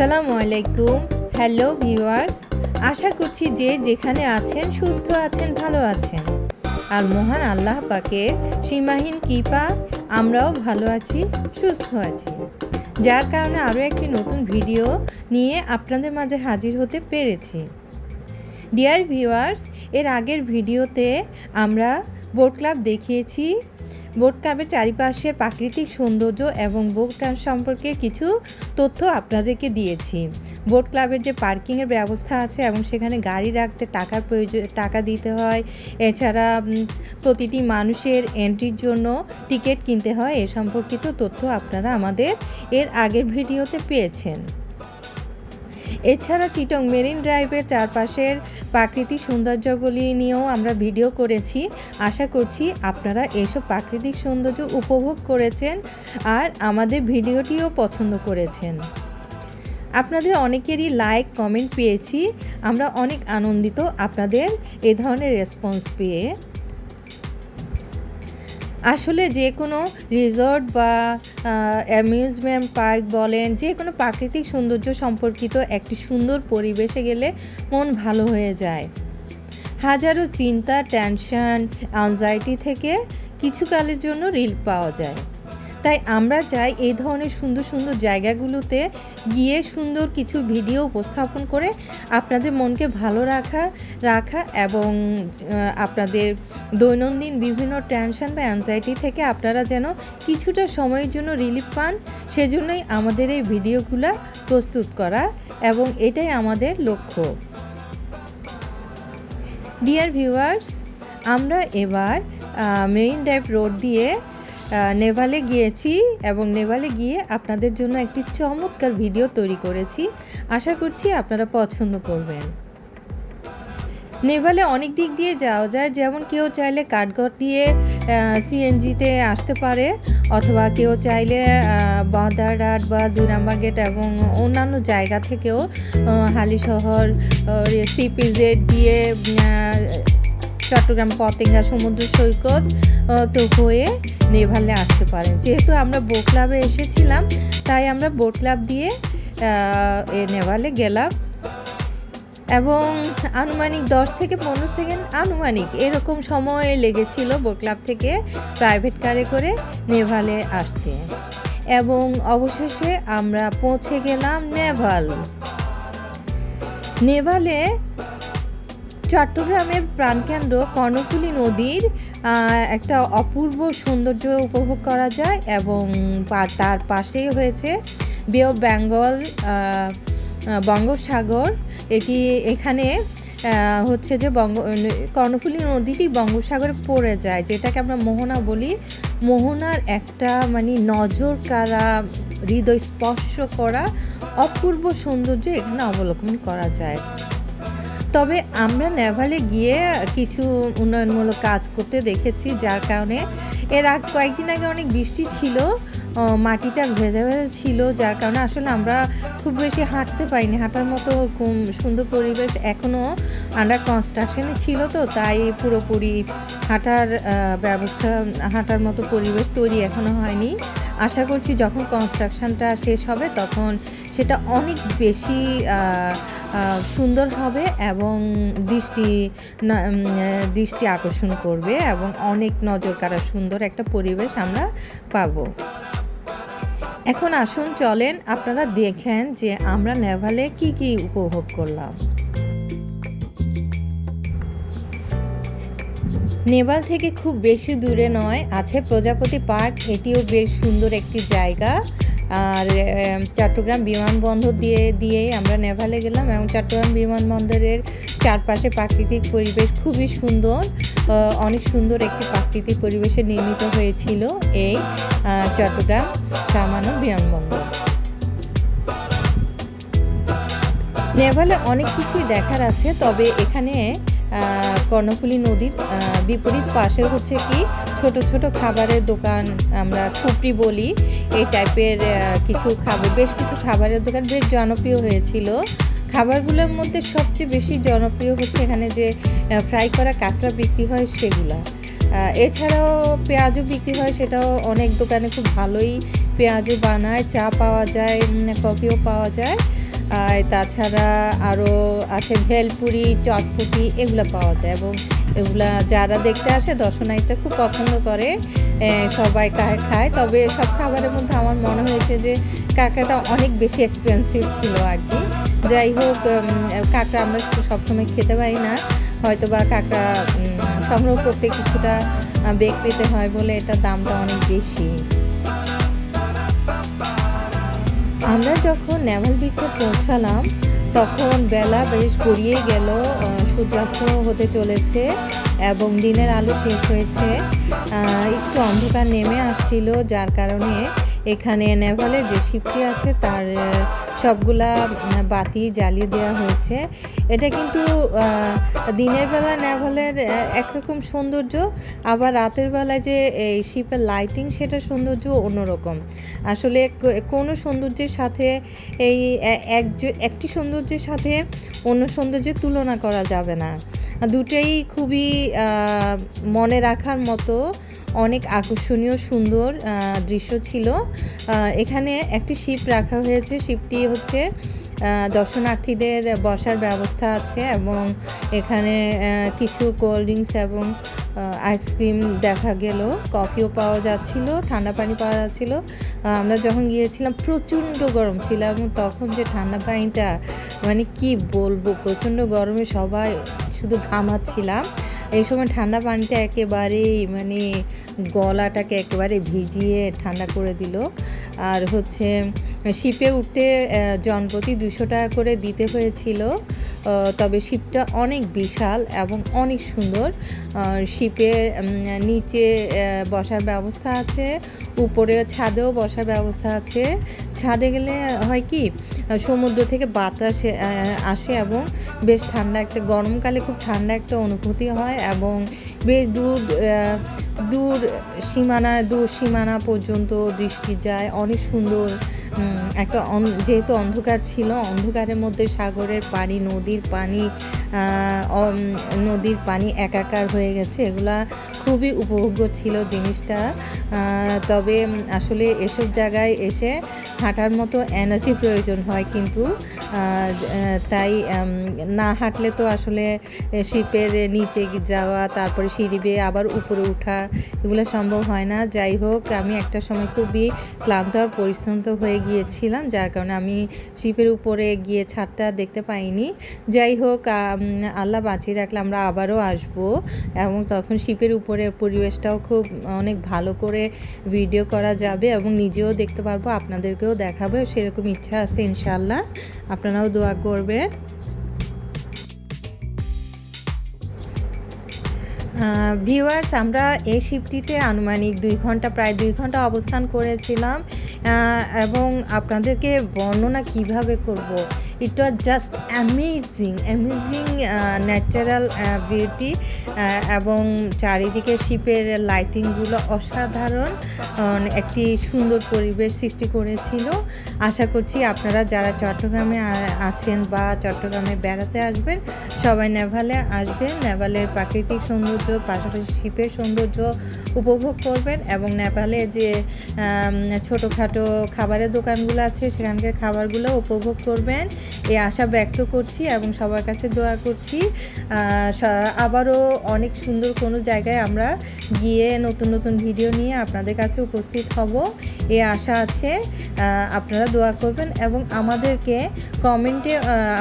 আসসালামু আলাইকুম। Hello viewers, আশা করছি যে যেখানে আছেন সুস্থ আছেন, ভালো আছেন। আর মহান আল্লাহ পাকের সীমাহীন কৃপা আমরাও ভালো আছি, সুস্থ আছি, যার কারণে আরও একটি নতুন ভিডিও নিয়ে আপনাদের মাঝে হাজির হতে পেরেছি। ডিয়ার ভিউয়ার্স, এর আগের ভিডিওতে আমরা বোট ক্লাব দেখিয়েছি। বোট ক্লাবের চারিপাশের প্রাকৃতিক সৌন্দর্য এবং বোট ক্লাব সম্পর্কে কিছু তথ্য আপনাদেরকে দিয়েছি। বোট ক্লাবের যে পার্কিংয়ের ব্যবস্থা আছে এবং সেখানে গাড়ি রাখতে টাকা দিতে হয়, এছাড়া প্রতিটি মানুষের এন্ট্রির জন্য টিকিট কিনতে হয়, এ সম্পর্কিত তথ্য আপনারা আমাদের এর আগের ভিডিওতে পেয়েছেন। এছাড়া চিটং মেরিন ড্রাইভের চারপাশের প্রাকৃতিক সৌন্দর্যগুলি নিয়েও আমরা ভিডিও করেছি। আশা করছি আপনারা এসব প্রাকৃতিক সৌন্দর্য উপভোগ করেছেন আর আমাদের ভিডিওটিও পছন্দ করেছেন। আপনাদের অনেকেরই লাইক কমেন্ট পেয়েছি, আমরা অনেক আনন্দিত আপনাদের এ ধরনের রেসপন্স পেয়ে। আসলে যে কোনো রিসর্ট বা অ্যামিউজমেন্ট পার্ক বলেন, যে কোনো প্রাকৃতিক সৌন্দর্য সম্পর্কিত একটি সুন্দর পরিবেশে গেলে মন ভালো হয়ে যায়। হাজারো চিন্তা, টেনশন, অ্যাংজাইটি থেকে কিছুকালের জন্য রিলিফ পাওয়া যায়। তাই আমরা চাই এই ধরনের সুন্দর সুন্দর জায়গাগুলোতে গিয়ে সুন্দর কিছু ভিডিও উপস্থাপন করে আপনাদের মনকে ভালো রাখা এবং আপনাদের দৈনন্দিন বিভিন্ন টেনশন বা অ্যাংজাইটি থেকে আপনারা যেন কিছুটা সময়ের জন্য রিলিফ পান, সেজন্যই আমাদের এই ভিডিওগুলো প্রস্তুত করা এবং এটাই আমাদের লক্ষ্য। ডিয়ার ভিউয়ার্স, আমরা এবার মেরিন ড্রাইভ রোড দিয়ে নেভালে গিয়েছি এবং নেভালে গিয়ে আপনাদের জন্য একটি চমৎকার ভিডিও তৈরি করেছি। আশা করছি আপনারা পছন্দ করবেন। নেভালে অনেক দিক দিয়ে যাওয়া যায়, যেমন কেউ চাইলে কাঠগড় দিয়ে সিএনজিতে আসতে পারে, অথবা কেউ চাইলে বাদারহাট বা 2 নম্বর গেট এবং অন্যান্য জায়গা থেকেও হালিশহর সিপিজেড দিয়ে চট্টগ্রাম পতেঙ্গা সমুদ্র সৈকত তো হয়ে নেভালে আসতে পারেন। যেহেতু আমরা বোট ক্লাবে এসেছিলাম, তাই আমরা বোট ক্লাব দিয়ে নেভালে গেলাম এবং আনুমানিক 10 থেকে 15 সেকেন্ড আনুমানিক এরকম সময় লেগেছিল বোট ক্লাব থেকে প্রাইভেট কারে করে নেভালে আসতে। এবং অবশেষে আমরা পৌঁছে গেলাম নেভালে। চট্টগ্রামের প্রাণকেন্দ্র কর্ণফুলী নদীর একটা অপূর্ব সৌন্দর্য উপভোগ করা যায় এবং তার পাশেই হয়েছে বে অফ বেঙ্গল, বঙ্গোপসাগর। এখানে হচ্ছে যে কর্ণফুলী নদীটি বঙ্গোপসাগরে পড়ে যায়, যেটাকে আমরা মোহনা বলি। মোহনার একটা নজর কাড়া, হৃদয় স্পর্শ করা অপূর্ব সৌন্দর্য এখানে অবলোকন করা যায়। তবে আমরা নেভালে গিয়ে কিছু উন্নয়নমূলক কাজ করতে দেখেছি, যার কারণে কয়েকদিন আগে অনেক বৃষ্টি ছিল, মাটিটা ভেজা ছিল, যার কারণে আসলে আমরা খুব বেশি হাঁটতে পারিনি। হাঁটার মতো খুব সুন্দর পরিবেশ এখনও আন্ডার কনস্ট্রাকশনে ছিল, তো তাই পুরোপুরি হাঁটার মতো পরিবেশ তৈরি এখনও হয়নি। আশা করছি যখন কনস্ট্রাকশনটা শেষ হবে তখন সেটা অনেক বেশি সুন্দর হবে এবং দৃষ্টি আকর্ষণ করবে এবং অনেক নজর কাড়া সুন্দর একটা পরিবেশ আমরা পাব। এখন আসুন চলেন আপনারা দেখেন যে আমরা নেভালে কি কি উপভোগ করলাম। নেভাল থেকে খুব বেশি দূরে নয় আছে প্রজাপতি পার্ক, এটিও বেশ সুন্দর একটি জায়গা। আর চট্টগ্রাম বিমানবন্দর দিয়েই আমরা নেভালে গেলাম এবং চট্টগ্রাম বিমানবন্দরের চারপাশে প্রাকৃতিক পরিবেশ খুবই সুন্দর, অনেক সুন্দর একটি প্রাকৃতিক পরিবেশে নির্মিত হয়েছিল এই চট্টগ্রাম শাহ আমানত বিমানবন্দর। নেভালে অনেক কিছুই দেখার আছে, তবে এখানে কর্ণফুলী নদীর বিপরীত পাশে হচ্ছে কি ছোট ছোট খাবারের দোকান, আমরা খুপড়ি বলি, এই টাইপের বেশ কিছু খাবারের দোকান বেশ জনপ্রিয় হয়েছিল। খাবারগুলোর মধ্যে সবচেয়ে বেশি জনপ্রিয় হচ্ছে এখানে যে ফ্রাই করা কাঁকড়া বিক্রি হয় সেগুলা। এছাড়াও পেঁয়াজও বিক্রি হয়, সেটাও অনেক দোকানে খুব ভালোই পেঁয়াজও বানায়, চা পাওয়া যায়, কফিও পাওয়া যায়। তাছাড়া আরও আছে ভেলপুরি, চটপটি, এগুলো পাওয়া যায় এবং এগুলা যারা দেখতে আসে দর্শনার্থীরা খুব পছন্দ করে, সবাই খায়। তবে সব খাবারের মধ্যে আমার মনে হয়েছে যে কাঁকড়াটা অনেক বেশি এক্সপেন্সিভ ছিল আর কি। যাই হোক, কাঁকড়া আমরা সবসময় খেতে পারি না, হয়তো বা কাঁকড়া সংগ্রহ করতে কিছুটা বেগ পেতে হয় বলে এটার দামটা অনেক বেশি। আমরা যখন নেভাল বিচে পৌঁছালাম তখন বেলা বেশ গড়িয়ে গেল, সূর্যাস্ত হতে চলেছে এবং দিনের আলো শেষ হয়েছে, একটু অন্ধকার নেমে আসছিল, যার কারণে এখানে নেভালে যে শিপটি আছে তার সবগুলা বাতি জ্বালিয়ে দেওয়া হয়েছে। এটা কিন্তু দিনের বেলা নেভালের একরকম সৌন্দর্য, আবার রাতের বেলায় যে এই শিপের লাইটিং সেটা সৌন্দর্য অন্যরকম। আসলে কোনো সৌন্দর্যের সাথে এই একটি সৌন্দর্যের সাথে অন্য সৌন্দর্যের তুলনা করা যাবে না। দুটোই খুবই মনে রাখার মতো অনেক আকর্ষণীয় সুন্দর দৃশ্য ছিল। এখানে একটি শিপ রাখা হয়েছে, শিপটি হচ্ছে দর্শনার্থীদের বসার ব্যবস্থা আছে এবং এখানে কিছু কোল্ড ড্রিঙ্কস এবং আইসক্রিম দেখা গেল, কফিও পাওয়া যাচ্ছিল, ঠান্ডা পানি পাওয়া যাচ্ছিল। আমরা যখন গিয়েছিলাম প্রচণ্ড গরম ছিল এবং তখন যে ঠান্ডা পানিটা মানে কি বলবো, প্রচণ্ড গরমে সবাই শুধু ঘামাচ্ছিলাম। এই সময় ঠান্ডা পানিটা একেবারেই মানে গলাটাকে একেবারে ভিজিয়ে ঠান্ডা করে দিল। আর হচ্ছে শিপে উঠতে জনপ্রতি 200 টাকা করে দিতে হয়েছিল, তবে শিপটা অনেক বিশাল এবং অনেক সুন্দর। শিপে নিচে বসার ব্যবস্থা আছে, উপরে ছাদেও বসার ব্যবস্থা আছে। ছাদে গেলে হয় কি, সমুদ্র থেকে বাতাস আসে এবং বেশ ঠান্ডা একটা, গরমকালে খুব ঠান্ডা একটা অনুভূতি হয় এবং বেশ দূর সীমানা পর্যন্ত দৃষ্টি যায়, অনেক সুন্দর একটা। যেহেতু অন্ধকার ছিল, অন্ধকারের মধ্যে সাগরের পানি, নদীর পানি একাকার হয়ে গেছে, এগুলা খুবই উপভোগ্য ছিল জিনিসটা। তবে আসলে এসব জায়গায় এসে হাঁটার মতো এনার্জি প্রয়োজন হয়, কিন্তু তাই না হাঁটলে তো আসলে শিপের নিচে যাওয়া, তারপরে সিঁড়ি বেয়ে আবার উপরে ওঠা, এগুলো সম্ভব হয় না। যাই হোক, আমি একটা সময় খুবই ক্লান্ত আর পরিশ্রান্ত হয়ে গিয়েছিলাম, যার কারণে আমি শিপের উপরে গিয়ে ছাদটা দেখতে পাইনি। যাই হোক, আল্লাহ বাঁচিয়ে রাখলে আমরা আবারও আসব এবং তখন শিপের উপরের পরিবেশটাও খুব অনেক ভালো করে ভিডিও করা যাবে এবং নিজেও দেখতে পারবো, আপনাদেরকেও দেখাবো, সেরকম ইচ্ছা আছে ইনশাআল্লাহ। আপনারাও দোয়া করবেন। ভিউয়ার্স, আমরা এই শিপটিতে আনুমানিক প্রায় 2 ঘন্টা অবস্থান করেছিলাম এবং আপনাদেরকে বর্ণনা কিভাবে করব, it was just amazing natural beauty এবং চারিদিকে শিপের লাইটিংগুলো অসাধারণ একটি সুন্দর পরিবেশ সৃষ্টি করেছিল। আশা করছি আপনারা যারা চট্টগ্রামে আছেন বা চট্টগ্রামে বেড়াতে আসবেন, সবাই নেভালে আসবেন, নেভালের প্রাকৃতিক সৌন্দর্য পাশাপাশি শিপের সৌন্দর্য উপভোগ করবেন এবং নেপালে যে ছোটোখাটো খাবারের দোকানগুলো আছে সেখানকার খাবারগুলো উপভোগ করবেন, এই আশা ব্যক্ত করছি এবং সবার কাছে দোয়া করছি আবারও অনেক সুন্দর কোনো জায়গায় আমরা গিয়ে নতুন ভিডিও নিয়ে আপনাদের কাছে উপস্থিত হব, এই আশা আছে। আপনারা দোয়া করবেন এবং আমাদেরকে কমেন্টে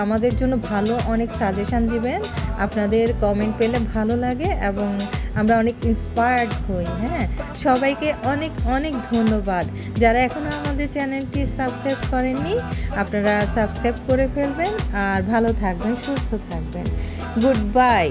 আমাদের জন্য ভালো অনেক সাজেশান দিবেন। আপনাদের কমেন্ট পেলে ভালো লাগে এবং আমরা অনেক ইন্সপায়ার্ড হই। হ্যাঁ, সবাইকে অনেক ধন্যবাদ। যারা এখনও আমাদের চ্যানেলটি সাবস্ক্রাইব করেননি, আপনারা সাবস্ক্রাইব করে ফেলবেন আর ভালো থাকবেন, সুস্থ থাকবেন। Good bye.